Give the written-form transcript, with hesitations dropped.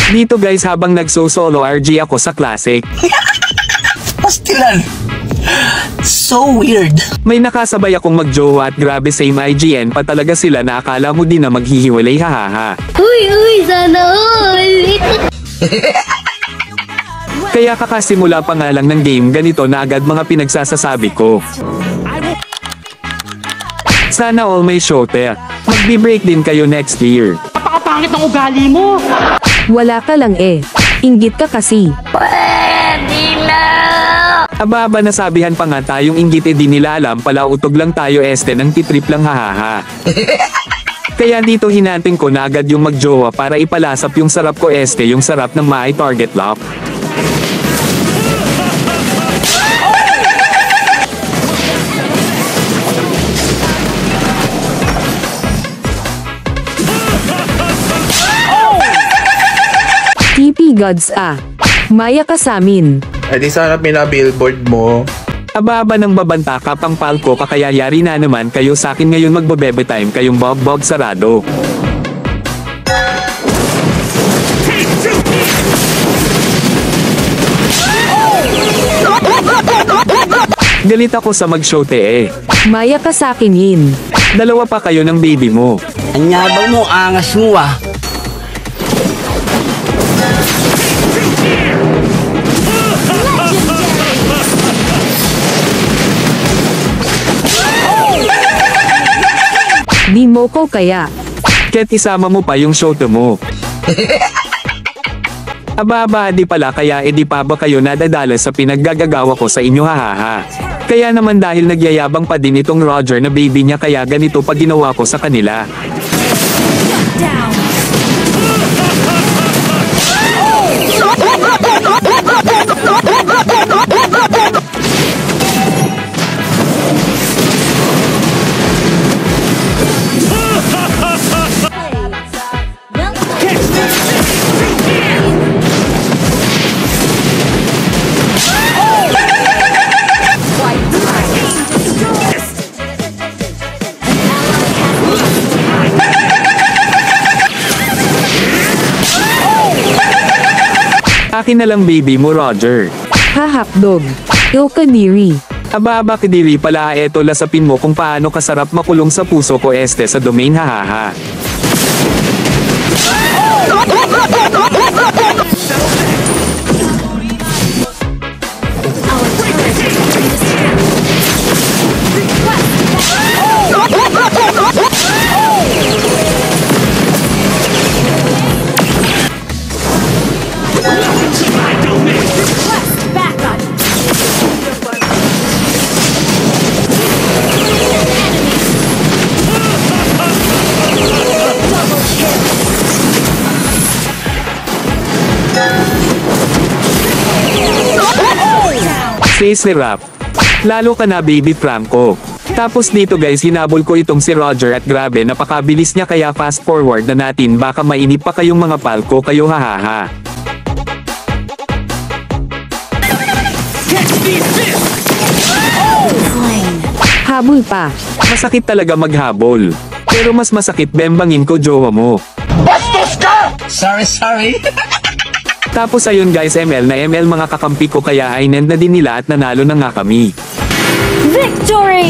Dito guys habang nagso-solo RG ako sa Classic. Pastilan. So weird. May nakasabay akong magjowa at grabe same IGN pa talaga sila na akala mo din na maghihiwalay hahaha. Uy, sana all! Kaya kakasimula pa nga lang ng game ganito na agad mga pinagsasasabi ko. Sana all may shooter. Magbi-break din kayo next year. Napakapangit ng ugali mo! Wala ka lang eh. Inggit ka kasi. Pwede na! Aba nasabihan pa nga tayong inggit di nila alam pala utog lang tayo ng titrip lang hahaha. Kaya dito hinanting ko na agad yung magjowa para ipalasap yung sarap ko yung sarap ng my target lock. TP Gods Maya ka samin. Eh di sana pinabillboard mo. Aba ng babanta ka pang palko kaya yari na naman kayo sa akin ngayon magbabebe time kayong bob sarado. Galit ako sa mag-shote Maya ka sakinin. Dalawa pa kayo ng baby mo. Anyabang mo, angas mo ah. Di mo ko kaya. Ket isama mo pa yung shote mo. Aba di pala kaya di pa ba kayo nadadala sa pinaggagagawa ko sa inyo hahaha. Kaya naman dahil nagyayabang pa din itong Roger na baby niya kaya ganito pa ginawa ko sa kanila. Akin na lang baby mo Roger. Hahakdog. Yo kadiri. Aba kadiri pala eto lasapin mo kung paano kasarap makulong sa puso ko sa domain hahaha. Si Rap. Lalo ka na baby Franco. Tapos dito guys hinabol ko itong si Roger at grabe napakabilis niya kaya fast forward na natin baka mainip pa kayong mga palko kayo hahaha. Habol pa. Masakit talaga maghabol. Pero mas masakit bembangin ko jowa mo. Bastos ka! Sorry. Tapos ayun guys ML mga kakampi ko kaya ay nend na din nila at nanalo na nga kami. Victory!